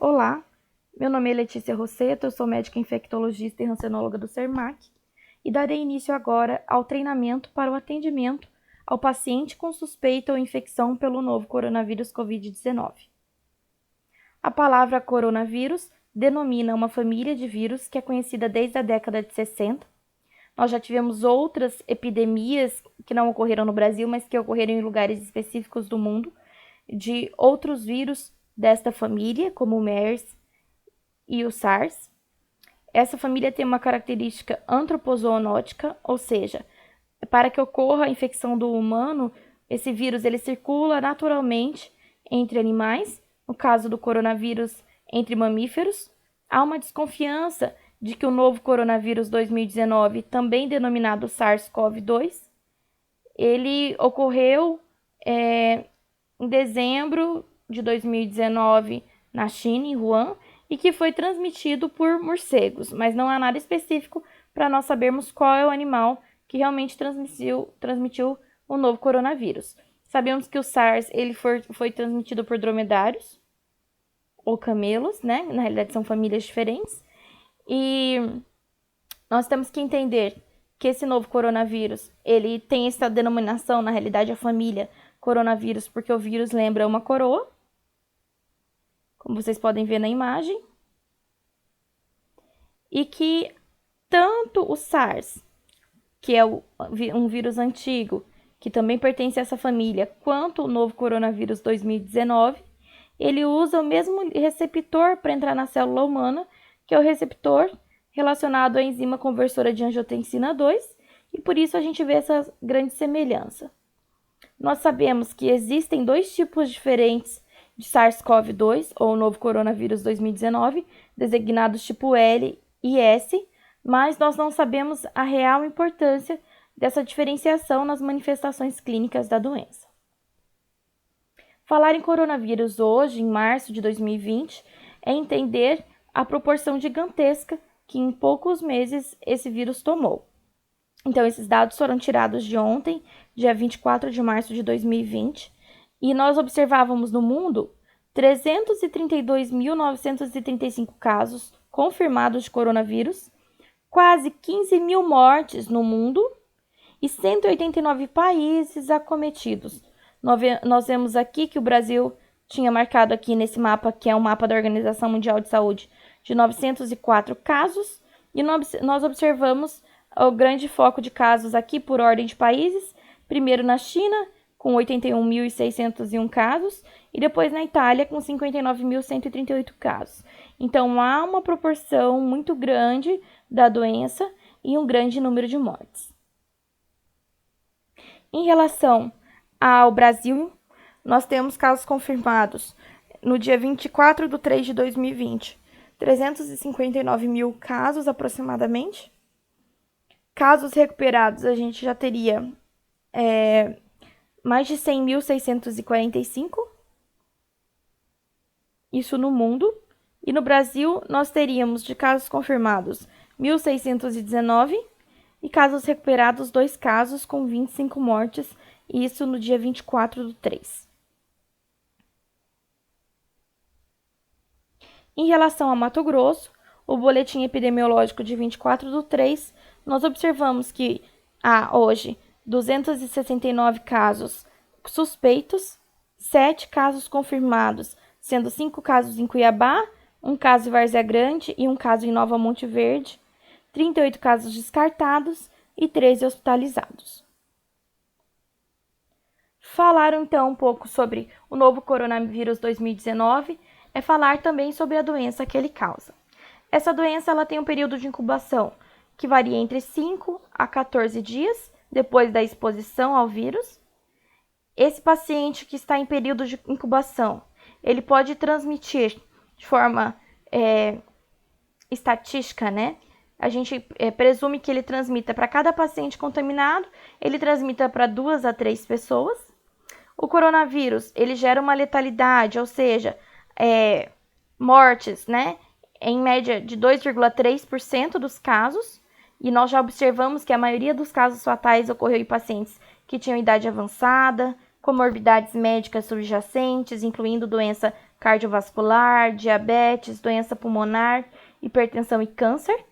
Olá, meu nome é Letícia Rosseto, eu sou médica infectologista e rancenóloga do Sermac e darei início agora ao treinamento para o atendimento ao paciente com suspeita ou infecção pelo novo coronavírus Covid-19. A palavra coronavírus denomina uma família de vírus que é conhecida desde a década de 60. Nós já tivemos outras epidemias que não ocorreram no Brasil, mas que ocorreram em lugares específicos do mundo, de outros vírus desta família, como o MERS e o SARS. Essa família tem uma característica antropozoonótica, ou seja, para que ocorra a infecção do humano, esse vírus ele circula naturalmente entre animais, no caso do coronavírus, entre mamíferos. Há uma desconfiança de que o novo coronavírus 2019, também denominado SARS-CoV-2, ele ocorreu em dezembro de 2019 na China, em Wuhan, e que foi transmitido por morcegos, mas não há nada específico para nós sabermos qual é o animal que realmente transmitiu o novo coronavírus. Sabemos que o SARS ele foi transmitido por dromedários ou camelos, né? Na realidade são famílias diferentes. E nós temos que entender que esse novo coronavírus, ele tem essa denominação, na realidade a família coronavírus, porque o vírus lembra uma coroa, como vocês podem ver na imagem, e que tanto o SARS, que é um vírus antigo, que também pertence a essa família, quanto o novo coronavírus 2019, ele usa o mesmo receptor para entrar na célula humana, que é o receptor relacionado à enzima conversora de angiotensina 2, e por isso a gente vê essa grande semelhança. Nós sabemos que existem dois tipos diferentes de SARS-CoV-2, ou novo coronavírus 2019, designados tipo L e S, mas nós não sabemos a real importância dessa diferenciação nas manifestações clínicas da doença. Falar em coronavírus hoje, em março de 2020, é entender a proporção gigantesca que em poucos meses esse vírus tomou. Então, esses dados foram tirados de ontem, dia 24 de março de 2020, e nós observávamos no mundo 332.935 casos confirmados de coronavírus, quase 15 mil mortes no mundo e 189 países acometidos. Nós vemos aqui que o Brasil tinha marcado aqui nesse mapa, que é um mapa da Organização Mundial de Saúde, de 904 casos, e nós observamos o grande foco de casos aqui por ordem de países, primeiro na China, com 81.601 casos, e depois na Itália, com 59.138 casos. Então, há uma proporção muito grande da doença e um grande número de mortes. Em relação ao Brasil, nós temos casos confirmados no dia 24/3/2020, 359 mil casos aproximadamente. Casos recuperados, a gente já teria mais de 100.645, isso no mundo. E no Brasil, nós teríamos de casos confirmados 1.619 e casos recuperados, 2 casos com 25 mortes, e isso no dia 24/3. Em relação a Mato Grosso, o boletim epidemiológico de 24/3, nós observamos que há hoje 269 casos suspeitos, 7 casos confirmados, sendo 5 casos em Cuiabá, 1 caso em Várzea Grande e 1 caso em Nova Monte Verde, 38 casos descartados e 13 hospitalizados. Falar então um pouco sobre o novo coronavírus 2019 é falar também sobre a doença que ele causa. Essa doença ela tem um período de incubação que varia entre 5 a 14 dias depois da exposição ao vírus. Esse paciente que está em período de incubação, ele pode transmitir de forma estatística, né? A gente presume que ele transmita para cada paciente contaminado, ele transmita para 2 a 3 pessoas. O coronavírus, ele gera uma letalidade, ou seja, mortes, né? Em média de 2,3% dos casos, e nós já observamos que a maioria dos casos fatais ocorreu em pacientes que tinham idade avançada, comorbidades médicas subjacentes, incluindo doença cardiovascular, diabetes, doença pulmonar, hipertensão e câncer.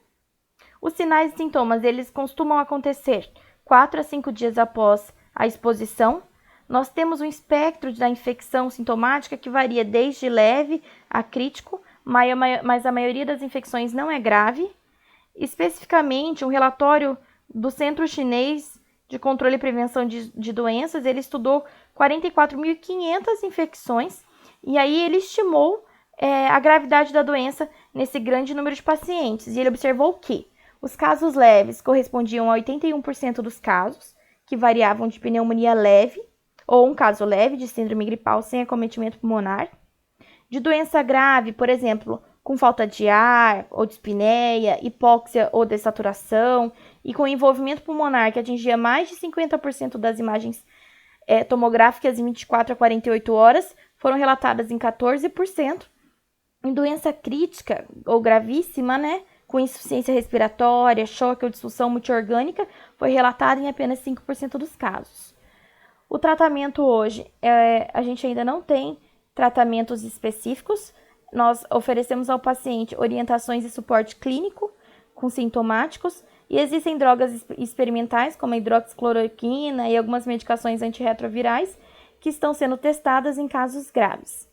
Os sinais e sintomas, eles costumam acontecer 4 a 5 dias após a exposição. Nós temos um espectro da infecção sintomática que varia desde leve a crítico, mas a maioria das infecções não é grave. Especificamente, um relatório do Centro Chinês de Controle e Prevenção de Doenças, ele estudou 44.500 infecções e aí ele estimou a gravidade da doença nesse grande número de pacientes. E ele observou que os casos leves correspondiam a 81% dos casos, que variavam de pneumonia leve, ou um caso leve de síndrome gripal sem acometimento pulmonar. De doença grave, por exemplo, com falta de ar, ou dispneia, hipóxia ou dessaturação, e com envolvimento pulmonar que atingia mais de 50% das imagens tomográficas em 24 a 48 horas, foram relatadas em 14%. Em doença crítica ou gravíssima, com insuficiência respiratória, choque ou disfunção multiorgânica, foi relatada em apenas 5% dos casos. O tratamento hoje, a gente ainda não tem tratamentos específicos. Nós oferecemos ao paciente orientações e suporte clínico com sintomáticos e existem drogas experimentais como a hidroxicloroquina e algumas medicações antirretrovirais que estão sendo testadas em casos graves.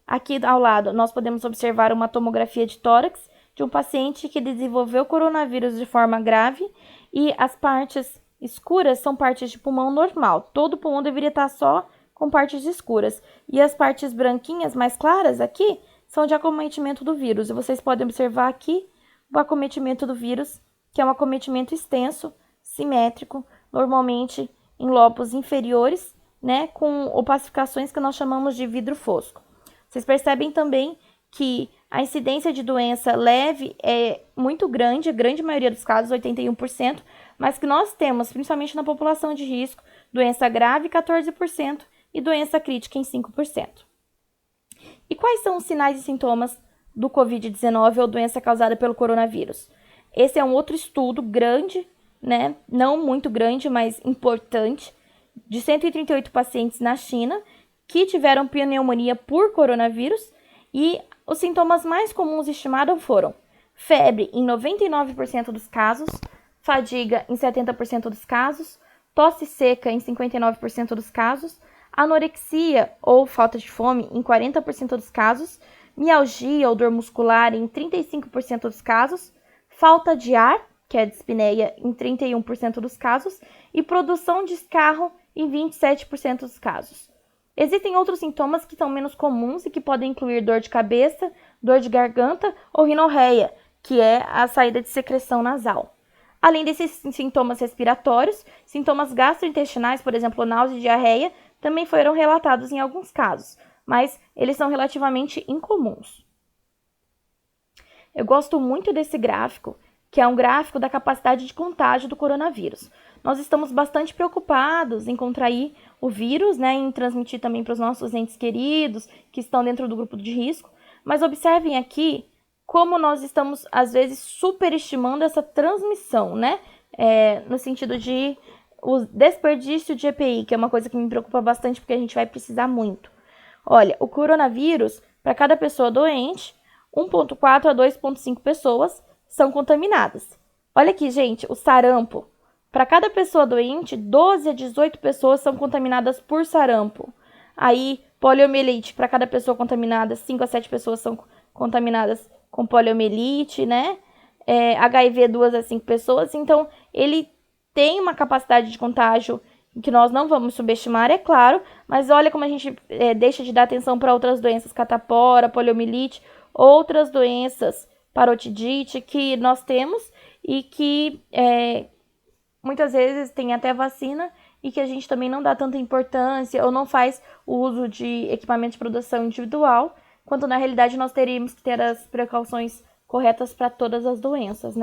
Aqui ao lado nós podemos observar uma tomografia de tórax de um paciente que desenvolveu coronavírus de forma grave e as partes escuras são partes de pulmão normal. Todo pulmão deveria estar só com partes escuras. E as partes branquinhas mais claras aqui são de acometimento do vírus. E vocês podem observar aqui o acometimento do vírus, que é um acometimento extenso, simétrico, normalmente em lobos inferiores, com opacificações que nós chamamos de vidro fosco. Vocês percebem também que a incidência de doença leve é muito grande, a grande maioria dos casos, 81%, mas que nós temos, principalmente na população de risco, doença grave, 14%, e doença crítica em 5%. E quais são os sinais e sintomas do Covid-19 ou doença causada pelo coronavírus? Esse é um outro estudo grande, não muito grande, mas importante, de 138 pacientes na China que tiveram pneumonia por coronavírus e os sintomas mais comuns estimados foram febre em 99% dos casos, fadiga em 70% dos casos, tosse seca em 59% dos casos, anorexia ou falta de fome em 40% dos casos, mialgia ou dor muscular em 35% dos casos, falta de ar, que é a dispneia, em 31% dos casos, e produção de escarro em 27% dos casos. Existem outros sintomas que são menos comuns e que podem incluir dor de cabeça, dor de garganta ou rinorreia, que é a saída de secreção nasal. Além desses sintomas respiratórios, sintomas gastrointestinais, por exemplo, náusea e diarreia, também foram relatados em alguns casos, mas eles são relativamente incomuns. Eu gosto muito desse gráfico, que é um gráfico da capacidade de contágio do coronavírus. Nós estamos bastante preocupados em contrair o vírus, em transmitir também para os nossos entes queridos que estão dentro do grupo de risco, mas observem aqui como nós estamos, às vezes, superestimando essa transmissão, no sentido de o desperdício de EPI, que é uma coisa que me preocupa bastante porque a gente vai precisar muito. Olha, o coronavírus, para cada pessoa doente, 1,4 a 2,5 pessoas são contaminadas. Olha aqui, gente, o sarampo. Para cada pessoa doente, 12 a 18 pessoas são contaminadas por sarampo. Aí, poliomielite, para cada pessoa contaminada, 5 a 7 pessoas são contaminadas com poliomielite, HIV, 2 a 5 pessoas. Então, ele tem uma capacidade de contágio que nós não vamos subestimar, é claro, mas olha como a gente deixa de dar atenção para outras doenças, catapora, poliomielite, outras doenças, parotidite, que nós temos e que muitas vezes tem até vacina e que a gente também não dá tanta importância ou não faz o uso de equipamento de proteção individual, quando na realidade nós teríamos que ter as precauções corretas para todas as doenças,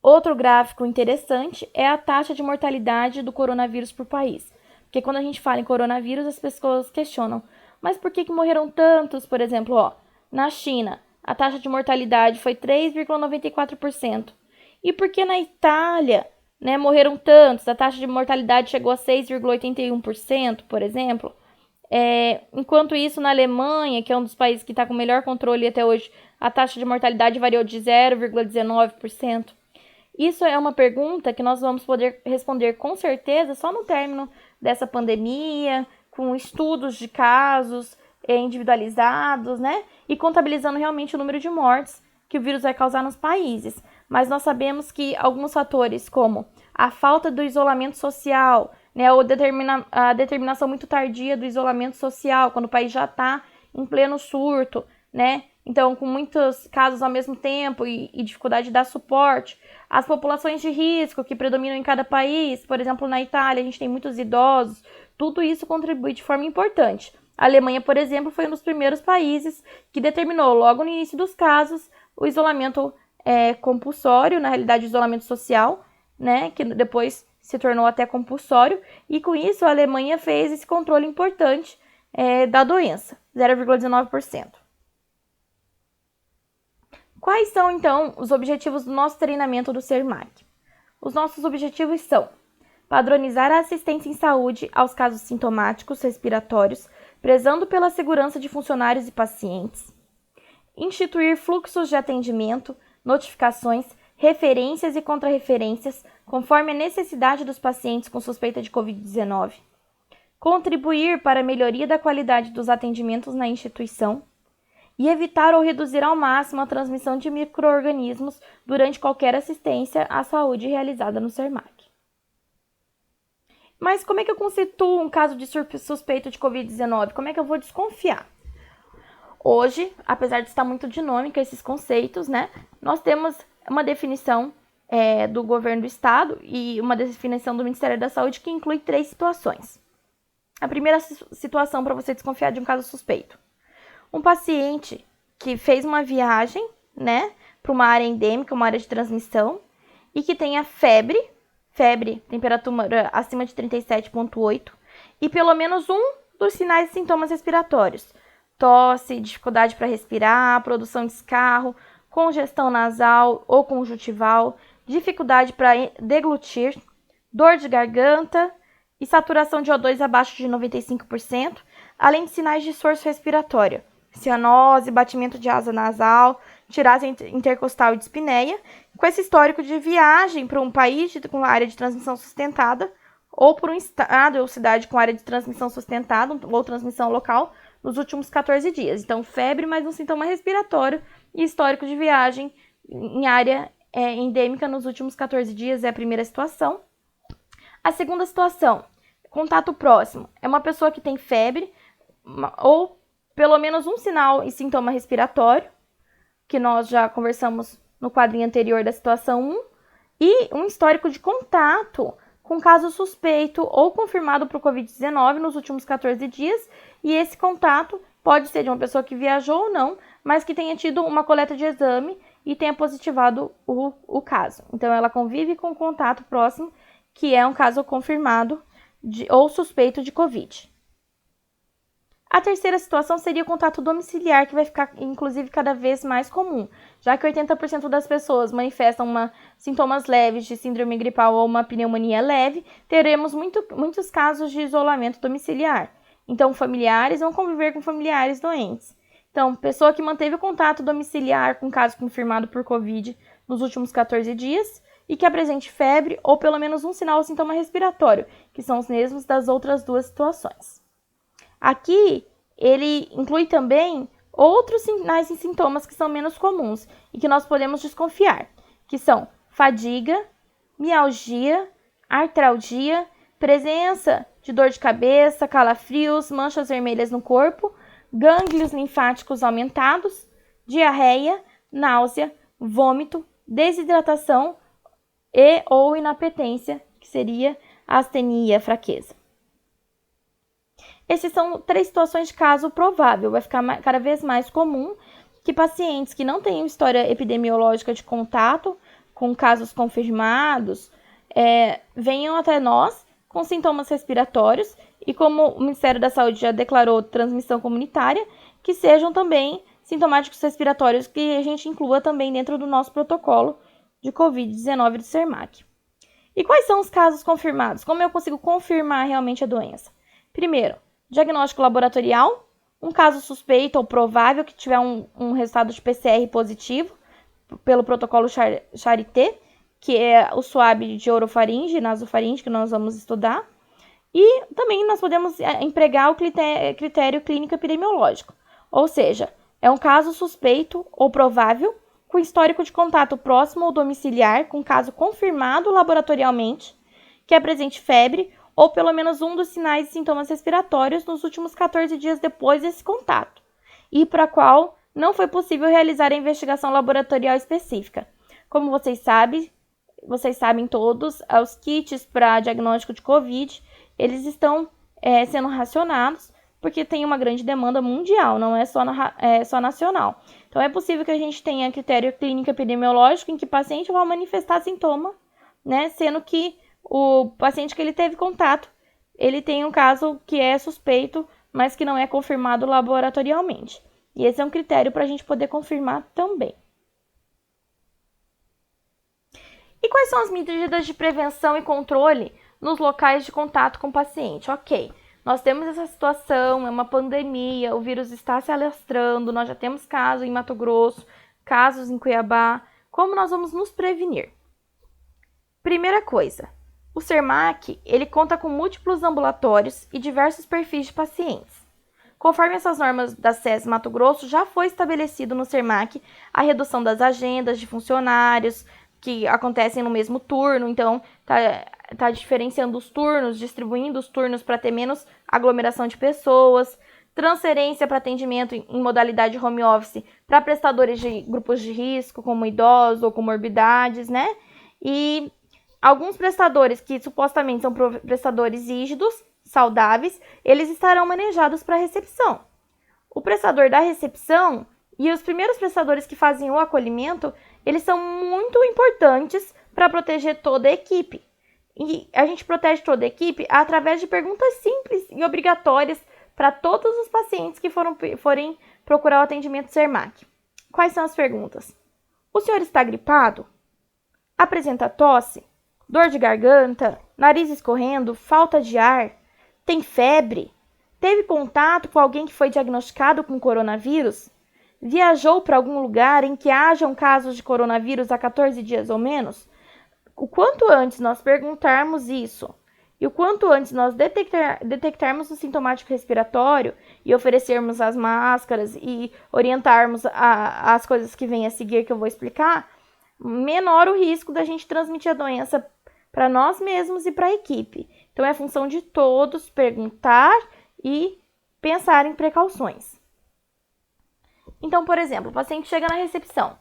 Outro gráfico interessante é a taxa de mortalidade do coronavírus por país. Porque quando a gente fala em coronavírus, as pessoas questionam, mas por que morreram tantos? Por exemplo, na China, a taxa de mortalidade foi 3,94%. E por que na Itália, morreram tantos? A taxa de mortalidade chegou a 6,81%, por exemplo. Enquanto isso, na Alemanha, que é um dos países que está com o melhor controle até hoje, a taxa de mortalidade variou de 0,19%. Isso é uma pergunta que nós vamos poder responder com certeza só no término dessa pandemia, com estudos de casos individualizados, né? E contabilizando realmente o número de mortes que o vírus vai causar nos países. Mas nós sabemos que alguns fatores, como a falta do isolamento social, né, ou a determinação muito tardia do isolamento social, quando o país já está em pleno surto, né? Então, com muitos casos ao mesmo tempo e dificuldade de dar suporte, as populações de risco que predominam em cada país, por exemplo, na Itália, a gente tem muitos idosos, tudo isso contribui de forma importante. A Alemanha, por exemplo, foi um dos primeiros países que determinou, logo no início dos casos, o isolamento compulsório, na realidade, o isolamento social, né, que depois se tornou até compulsório, e com isso a Alemanha fez esse controle importante da doença, 0,19%. Quais são, então, os objetivos do nosso treinamento do SERMAC? Os nossos objetivos são padronizar a assistência em saúde aos casos sintomáticos respiratórios, prezando pela segurança de funcionários e pacientes, instituir fluxos de atendimento, notificações, referências e contrarreferências, conforme a necessidade dos pacientes com suspeita de Covid-19, contribuir para a melhoria da qualidade dos atendimentos na instituição e evitar ou reduzir ao máximo a transmissão de micro-organismos durante qualquer assistência à saúde realizada no SERMAC. Mas como é que eu constituo um caso de suspeito de Covid-19? Como é que eu vou desconfiar? Hoje, apesar de estar muito dinâmica esses conceitos, né, nós temos uma definição do governo do estado e uma definição do Ministério da Saúde que inclui 3 situações. A primeira situação para você desconfiar de um caso suspeito. Um paciente que fez uma viagem, né, para uma área endêmica, uma área de transmissão, e que tenha febre, temperatura acima de 37,8, e pelo menos um dos sinais e sintomas respiratórios. Tosse, dificuldade para respirar, produção de escarro, congestão nasal ou conjuntival, dificuldade para deglutir, dor de garganta e saturação de O2 abaixo de 95%, além de sinais de esforço respiratório, cianose, batimento de asa nasal, tirase intercostal e dispneia, com esse histórico de viagem para um país com área de transmissão sustentada, ou por um estado ou cidade com área de transmissão sustentada ou transmissão local nos últimos 14 dias. Então, febre mais um sintoma respiratório e histórico de viagem em área endêmica nos últimos 14 dias é a primeira situação. A segunda situação, contato próximo, é uma pessoa que tem febre ou pelo menos um sinal e sintoma respiratório, que nós já conversamos no quadrinho anterior da situação 1, e um histórico de contato com caso suspeito ou confirmado para o Covid-19 nos últimos 14 dias, e esse contato pode ser de uma pessoa que viajou ou não, mas que tenha tido uma coleta de exame e tenha positivado o caso. Então, ela convive com o contato próximo, que é um caso confirmado ou suspeito de Covid. A terceira situação seria o contato domiciliar, que vai ficar, inclusive, cada vez mais comum, já que 80% das pessoas manifestam sintomas leves de síndrome gripal ou uma pneumonia leve, teremos muitos casos de isolamento domiciliar. Então, familiares vão conviver com familiares doentes. Então, pessoa que manteve o contato domiciliar com caso confirmado por Covid nos últimos 14 dias e que apresente febre ou pelo menos um sinal ou sintoma respiratório, que são os mesmos das outras 2 situações. Aqui, ele inclui também outros sinais e sintomas que são menos comuns e que nós podemos desconfiar, que são fadiga, mialgia, artralgia, presença de dor de cabeça, calafrios, manchas vermelhas no corpo, gânglios linfáticos aumentados, diarreia, náusea, vômito, desidratação e ou inapetência, que seria a astenia, fraqueza. Essas são 3 situações de caso provável. Vai ficar cada vez mais comum que pacientes que não tenham história epidemiológica de contato com casos confirmados venham até nós com sintomas respiratórios e, como o Ministério da Saúde já declarou transmissão comunitária, que sejam também sintomáticos respiratórios que a gente inclua também dentro do nosso protocolo de Covid-19 do SERMAC. E quais são os casos confirmados? Como eu consigo confirmar realmente a doença? Primeiro, diagnóstico laboratorial, um caso suspeito ou provável que tiver um resultado de PCR positivo pelo protocolo Charité, que é o swab de orofaringe e nasofaringe que nós vamos estudar. E também nós podemos empregar o critério clínico epidemiológico, ou seja, é um caso suspeito ou provável com histórico de contato próximo ou domiciliar com caso confirmado laboratorialmente, que apresente febre ou pelo menos um dos sinais e sintomas respiratórios nos últimos 14 dias depois desse contato, e para a qual não foi possível realizar a investigação laboratorial específica. Como vocês sabem todos, os kits para diagnóstico de COVID, eles estão sendo racionados porque tem uma grande demanda mundial, não é só nacional. Então, é possível que a gente tenha critério clínico epidemiológico em que o paciente vai manifestar sintoma, né, sendo que o paciente que ele teve contato, ele tem um caso que é suspeito, mas que não é confirmado laboratorialmente. E esse é um critério para a gente poder confirmar também. E quais são as medidas de prevenção e controle nos locais de contato com o paciente? Ok, nós temos essa situação, é uma pandemia, o vírus está se alastrando, nós já temos casos em Mato Grosso, casos em Cuiabá. Como nós vamos nos prevenir? Primeira coisa, o SERMAC, ele conta com múltiplos ambulatórios e diversos perfis de pacientes. Conforme essas normas da SES Mato Grosso, já foi estabelecido no SERMAC a redução das agendas de funcionários que acontecem no mesmo turno, então tá diferenciando os turnos, distribuindo os turnos para ter menos aglomeração de pessoas, transferência para atendimento em modalidade home office para prestadores de grupos de risco, como idosos ou comorbidades, né? E alguns prestadores que supostamente são prestadores rígidos, saudáveis, eles estarão manejados para recepção. O prestador da recepção e os primeiros prestadores que fazem o acolhimento, eles são muito importantes para proteger toda a equipe. E a gente protege toda a equipe através de perguntas simples e obrigatórias para todos os pacientes que forem procurar o atendimento SERMAC. Quais são as perguntas? O senhor está gripado? Apresenta tosse? Dor de garganta? Nariz escorrendo? Falta de ar? Tem febre? Teve contato com alguém que foi diagnosticado com coronavírus? Viajou para algum lugar em que hajam casos de coronavírus há 14 dias ou menos? O quanto antes nós perguntarmos isso e o quanto antes nós detectarmos o sintomático respiratório e oferecermos as máscaras e orientarmos as coisas que vêm a seguir que eu vou explicar, menor o risco da gente transmitir a doença para nós mesmos e para a equipe. Então, é função de todos perguntar e pensar em precauções. Então, por exemplo, o paciente chega na recepção.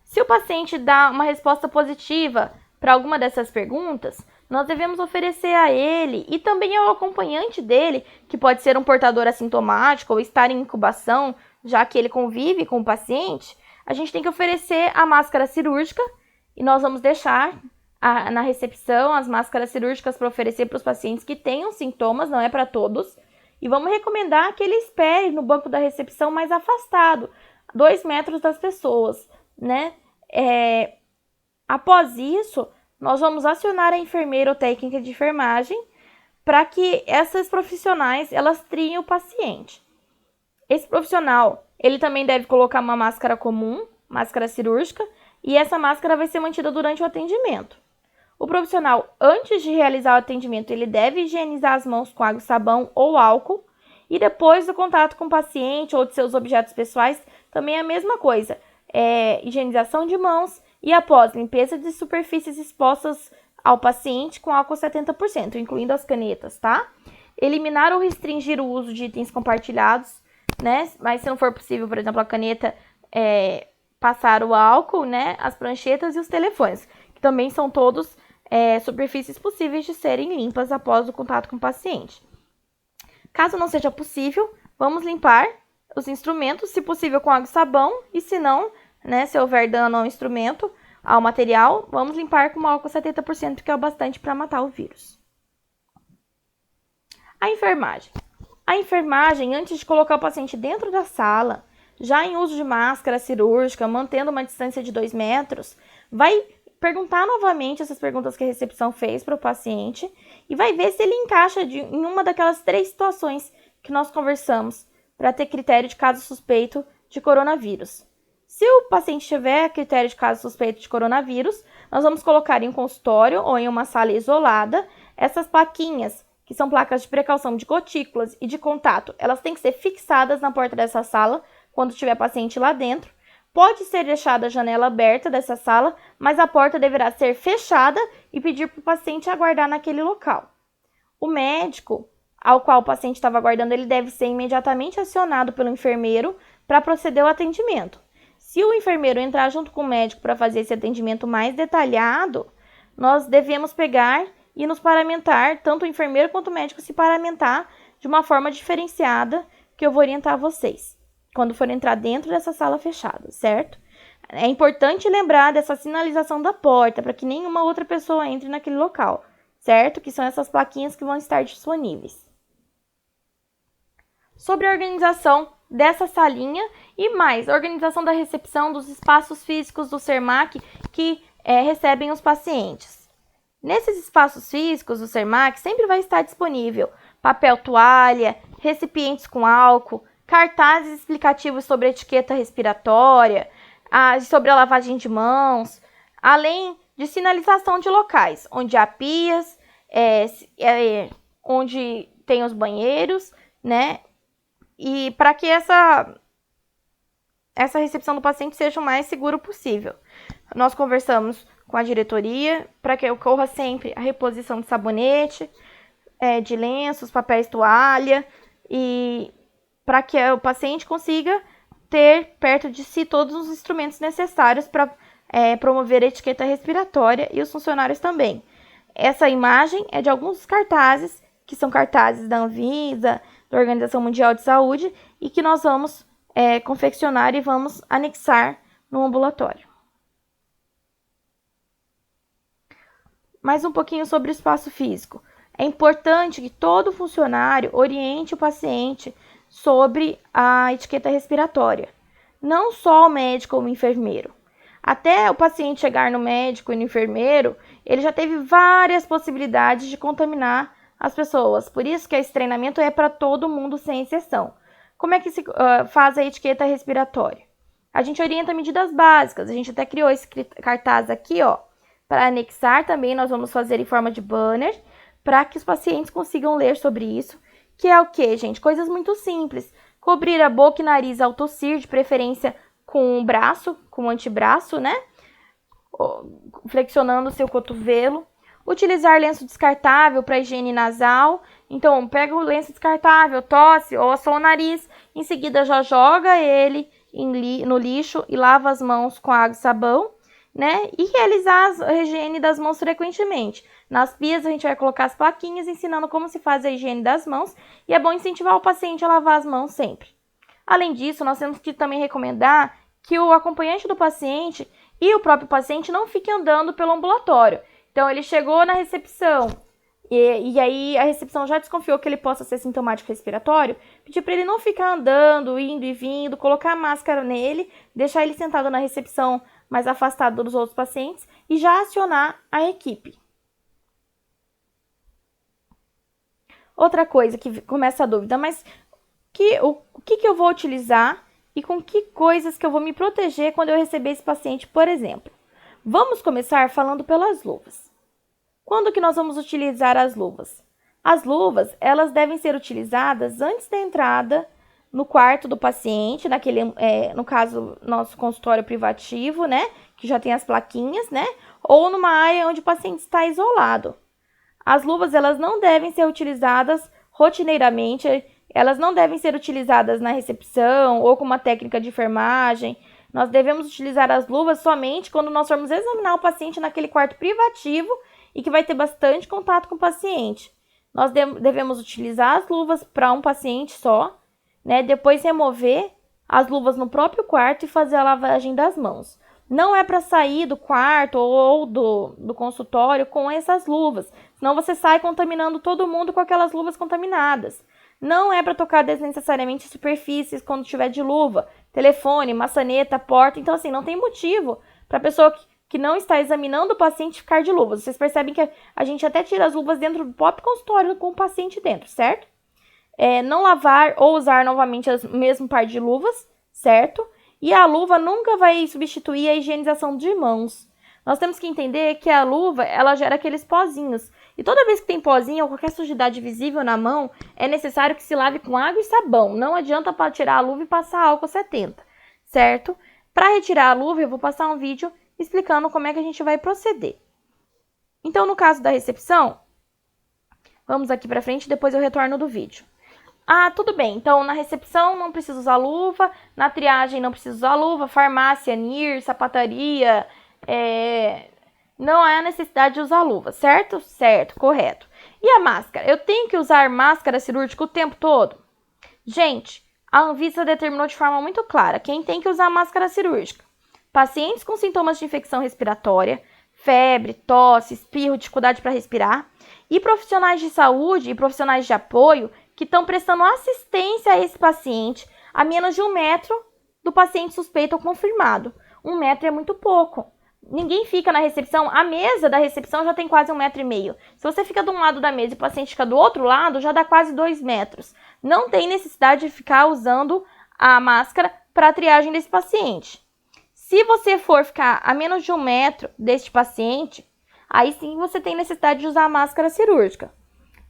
Se o paciente dá uma resposta positiva para alguma dessas perguntas, nós devemos oferecer a ele e também ao acompanhante dele, que pode ser um portador assintomático ou estar em incubação, já que ele convive com o paciente, a gente tem que oferecer a máscara cirúrgica e nós vamos deixar na recepção as máscaras cirúrgicas para oferecer para os pacientes que tenham sintomas, não é para todos. E vamos recomendar que ele espere no banco da recepção mais afastado, 2 metros das pessoas, né? Após isso, nós vamos acionar a enfermeira ou técnica de enfermagem para que essas profissionais, elas triem o paciente. Esse profissional, ele também deve colocar uma máscara comum, máscara cirúrgica, e essa máscara vai ser mantida durante o atendimento. O profissional, antes de realizar o atendimento, ele deve higienizar as mãos com água e sabão ou álcool, e depois do contato com o paciente ou de seus objetos pessoais, também é a mesma coisa, higienização de mãos e após limpeza de superfícies expostas ao paciente com álcool 70%, incluindo as canetas, tá? Eliminar ou restringir o uso de itens compartilhados, né? Mas se não for possível, por exemplo, a caneta, passar o álcool, né? As pranchetas e os telefones, que também são todos superfícies possíveis de serem limpas após o contato com o paciente. Caso não seja possível, vamos limpar os instrumentos, se possível com água e sabão, e se não, né, se houver dano ao instrumento, ao material, vamos limpar com álcool 70%, que é o bastante para matar o vírus. A enfermagem. A enfermagem, antes de colocar o paciente dentro da sala, já em uso de máscara cirúrgica, mantendo uma distância de 2 metros, vai perguntar novamente essas perguntas que a recepção fez para o paciente e vai ver se ele encaixa em uma daquelas 3 situações que nós conversamos para ter critério de caso suspeito de coronavírus. Se o paciente tiver critério de caso suspeito de coronavírus, nós vamos colocar em um consultório ou em uma sala isolada essas plaquinhas, que são placas de precaução de gotículas e de contato. Elas têm que ser fixadas na porta dessa sala quando tiver paciente lá dentro. Pode ser deixada a janela aberta dessa sala, mas a porta deverá ser fechada e pedir para o paciente aguardar naquele local. O médico ao qual o paciente estava aguardando, ele deve ser imediatamente acionado pelo enfermeiro para proceder ao atendimento. Se o enfermeiro entrar junto com o médico para fazer esse atendimento mais detalhado, nós devemos pegar e nos paramentar, tanto o enfermeiro quanto o médico se paramentar de uma forma diferenciada, que eu vou orientar vocês quando for entrar dentro dessa sala fechada, certo? É importante lembrar dessa sinalização da porta para que nenhuma outra pessoa entre naquele local, certo? Que são essas plaquinhas que vão estar disponíveis. Sobre a organização dessa salinha e mais, a organização da recepção dos espaços físicos do SERMAC que recebem os pacientes. Nesses espaços físicos do SERMAC sempre vai estar disponível papel toalha, recipientes com álcool, cartazes explicativos sobre a etiqueta respiratória, sobre a lavagem de mãos, além de sinalização de locais, onde há pias, onde tem os banheiros, né? E para que essa recepção do paciente seja o mais seguro possível. Nós conversamos com a diretoria para que ocorra sempre a reposição de sabonete, de lenços, papéis toalha, e para que o paciente consiga ter perto de si todos os instrumentos necessários para promover a etiqueta respiratória e os funcionários também. Essa imagem é de alguns cartazes, que são cartazes da Anvisa, da Organização Mundial de Saúde, e que nós vamos confeccionar e vamos anexar no ambulatório. Mais um pouquinho sobre o espaço físico. É importante que todo funcionário oriente o paciente sobre a etiqueta respiratória. Não só o médico ou o enfermeiro. Até o paciente chegar no médico e no enfermeiro, ele já teve várias possibilidades de contaminar as pessoas. Por isso que esse treinamento é para todo mundo, sem exceção. Como é que se faz a etiqueta respiratória? A gente orienta medidas básicas. A gente até criou esse cartaz aqui, ó, para anexar também. Nós vamos fazer em forma de banner, para que os pacientes consigam ler sobre isso. Que é o que, gente? Coisas muito simples. Cobrir a boca e nariz ao tossir, de preferência com o braço, com o antebraço, né? Flexionando o seu cotovelo. Utilizar lenço descartável para higiene nasal. Então, pega o lenço descartável, tosse ou assou o nariz. Em seguida, já joga ele no lixo e lava as mãos com água e sabão, né? E realizar a higiene das mãos frequentemente. Nas pias, a gente vai colocar as plaquinhas ensinando como se faz a higiene das mãos. E é bom incentivar o paciente a lavar as mãos sempre. Além disso, nós temos que também recomendar que o acompanhante do paciente e o próprio paciente não fiquem andando pelo ambulatório. Então, ele chegou na recepção e aí a recepção já desconfiou que ele possa ser sintomático respiratório, pedir para ele não ficar andando, indo e vindo, colocar a máscara nele, deixar ele sentado na recepção mais afastado dos outros pacientes e já acionar a equipe. Outra coisa que começa a dúvida, mas o que eu vou utilizar e com que coisas que eu vou me proteger quando eu receber esse paciente, por exemplo? Vamos começar falando pelas luvas. Quando que nós vamos utilizar as luvas? As luvas, elas devem ser utilizadas antes da entrada no quarto do paciente, no caso, nosso consultório privativo, né? Que já tem as plaquinhas, né? Ou numa área onde o paciente está isolado. As luvas, elas não devem ser utilizadas rotineiramente, elas não devem ser utilizadas na recepção ou com uma técnica de enfermagem. Nós devemos utilizar as luvas somente quando nós formos examinar o paciente naquele quarto privativo e que vai ter bastante contato com o paciente. Nós devemos utilizar as luvas para um paciente só, né? Depois remover as luvas no próprio quarto e fazer a lavagem das mãos. Não é para sair do quarto ou do consultório com essas luvas, senão você sai contaminando todo mundo com aquelas luvas contaminadas. Não é para tocar desnecessariamente superfícies quando estiver de luva, telefone, maçaneta, porta. Então, assim, não tem motivo para a pessoa que não está examinando o paciente ficar de luvas. Vocês percebem que a gente até tira as luvas dentro do próprio consultório com o paciente dentro, certo? não lavar ou usar novamente o mesmo par de luvas, certo? E a luva nunca vai substituir a higienização de mãos. Nós temos que entender que a luva, ela gera aqueles pozinhos. E toda vez que tem pozinho ou qualquer sujidade visível na mão, é necessário que se lave com água e sabão. Não adianta para tirar a luva e passar álcool 70, certo? Para retirar a luva, eu vou passar um vídeo explicando como é que a gente vai proceder. Então, no caso da recepção, vamos aqui para frente, depois eu retorno do vídeo. Ah, tudo bem. Então, na recepção não precisa usar luva, na triagem não precisa usar luva, farmácia, NIR, sapataria, não há necessidade de usar luva, certo? Certo, correto. E a máscara? Eu tenho que usar máscara cirúrgica o tempo todo? Gente, a Anvisa determinou de forma muito clara quem tem que usar máscara cirúrgica. Pacientes com sintomas de infecção respiratória, febre, tosse, espirro, dificuldade para respirar, e profissionais de saúde e profissionais de apoio que estão prestando assistência a esse paciente a menos de 1 metro do paciente suspeito ou confirmado. 1 metro é muito pouco. Ninguém fica na recepção, a mesa da recepção já tem quase 1,5 metro. Se você fica de um lado da mesa e o paciente fica do outro lado, já dá quase 2 metros. Não tem necessidade de ficar usando a máscara para a triagem desse paciente. Se você for ficar a menos de 1 metro deste paciente, aí sim você tem necessidade de usar a máscara cirúrgica.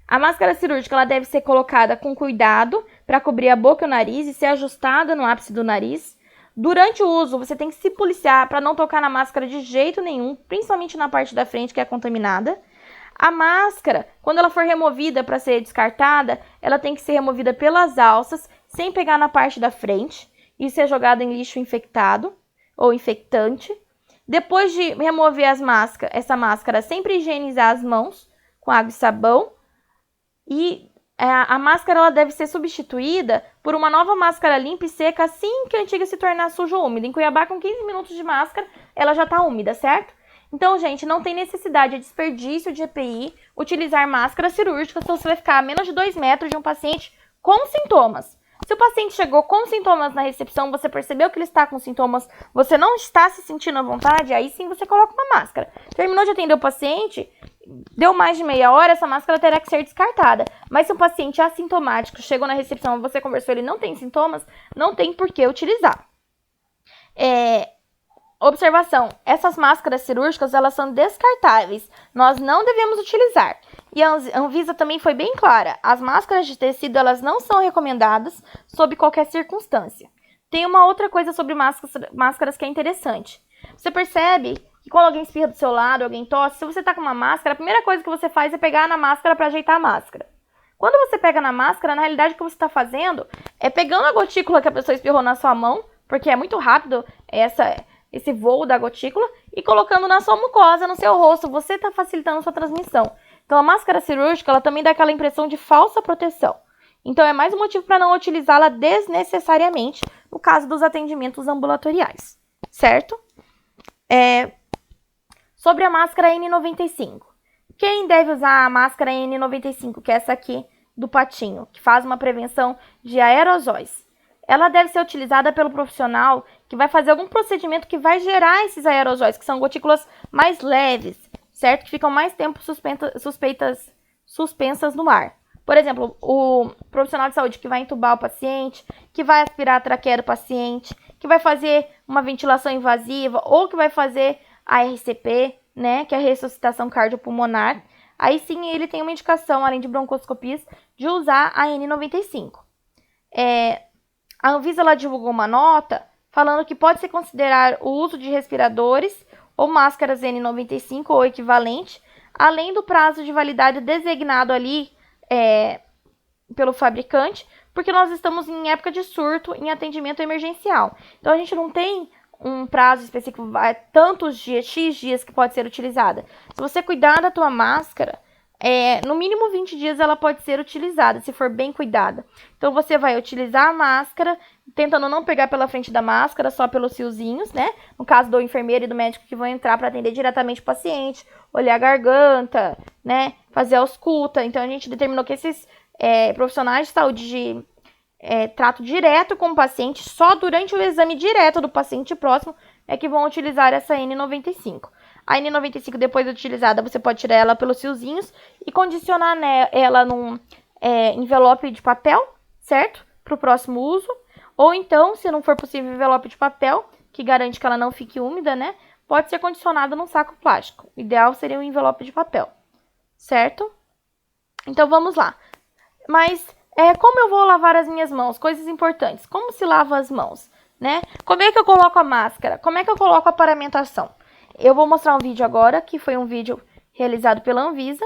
A máscara cirúrgica ela deve ser colocada com cuidado para cobrir a boca e o nariz e ser ajustada no ápice do nariz. Durante o uso, você tem que se policiar para não tocar na máscara de jeito nenhum, principalmente na parte da frente que é contaminada. A máscara, quando ela for removida para ser descartada, ela tem que ser removida pelas alças, sem pegar na parte da frente e ser jogada em lixo infectado ou infectante. Depois de remover essa máscara, sempre higienizar as mãos com água e sabão. E a máscara ela deve ser substituída por uma nova máscara limpa e seca assim que a antiga se tornar suja ou úmida. Em Cuiabá, com 15 minutos de máscara, ela já está úmida, certo? Então, gente, não tem necessidade de desperdício de EPI utilizar máscara cirúrgica se você vai ficar a menos de 2 metros de um paciente com sintomas. Se o paciente chegou com sintomas na recepção, você percebeu que ele está com sintomas, você não está se sentindo à vontade, aí sim você coloca uma máscara. Terminou de atender o paciente, deu mais de meia hora, essa máscara terá que ser descartada. Mas se o paciente é assintomático, chegou na recepção, você conversou, ele não tem sintomas, não tem por que utilizar. Observação, essas máscaras cirúrgicas, elas são descartáveis, nós não devemos utilizar. E a Anvisa também foi bem clara, as máscaras de tecido, elas não são recomendadas sob qualquer circunstância. Tem uma outra coisa sobre máscaras que é interessante. Você percebe que quando alguém espirra do seu lado, alguém tosse, se você está com uma máscara, a primeira coisa que você faz é pegar na máscara para ajeitar a máscara. Quando você pega na máscara, na realidade o que você está fazendo é pegando a gotícula que a pessoa espirrou na sua mão, porque é muito rápido esse voo da gotícula, e colocando na sua mucosa, no seu rosto, você está facilitando a sua transmissão. Então, a máscara cirúrgica, ela também dá aquela impressão de falsa proteção. Então, é mais um motivo para não utilizá-la desnecessariamente no caso dos atendimentos ambulatoriais, certo? Sobre a máscara N95. Quem deve usar a máscara N95, que é essa aqui do patinho, que faz uma prevenção de aerosóis? Ela deve ser utilizada pelo profissional que vai fazer algum procedimento que vai gerar esses aerosóis, que são gotículas mais leves, certo? Que ficam mais tempo suspensas no ar. Por exemplo, o profissional de saúde que vai entubar o paciente, que vai aspirar a traqueia do paciente, que vai fazer uma ventilação invasiva ou que vai fazer a RCP, né, que é a ressuscitação cardiopulmonar. Aí sim ele tem uma indicação, além de broncoscopias, de usar a N95. A Anvisa ela divulgou uma nota falando que pode se considerar o uso de respiradores ou máscaras N95 ou equivalente, além do prazo de validade designado ali pelo fabricante, porque nós estamos em época de surto em atendimento emergencial. Então a gente não tem um prazo específico, tantos dias, X dias que pode ser utilizada. Se você cuidar da tua máscara, no mínimo 20 dias ela pode ser utilizada, se for bem cuidada. Então, você vai utilizar a máscara, tentando não pegar pela frente da máscara, só pelos fiozinhos, né? No caso do enfermeiro e do médico que vão entrar para atender diretamente o paciente, olhar a garganta, né? Fazer a ausculta. Então, a gente determinou que esses profissionais de saúde de trato direto com o paciente, só durante o exame direto do paciente próximo, é que vão utilizar essa N95. A N95, depois de utilizada, você pode tirar ela pelos fiozinhos e condicionar ela num envelope de papel, certo? Para o próximo uso. Ou então, se não for possível envelope de papel, que garante que ela não fique úmida, né? Pode ser condicionada num saco plástico. O ideal seria um envelope de papel, certo? Então, vamos lá. Mas, como eu vou lavar as minhas mãos? Coisas importantes. Como se lava as mãos, né? Como é que eu coloco a máscara? Como é que eu coloco a paramentação? Eu vou mostrar um vídeo agora, que foi um vídeo realizado pela Anvisa,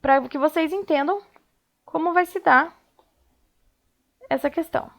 para que vocês entendam como vai se dar essa questão.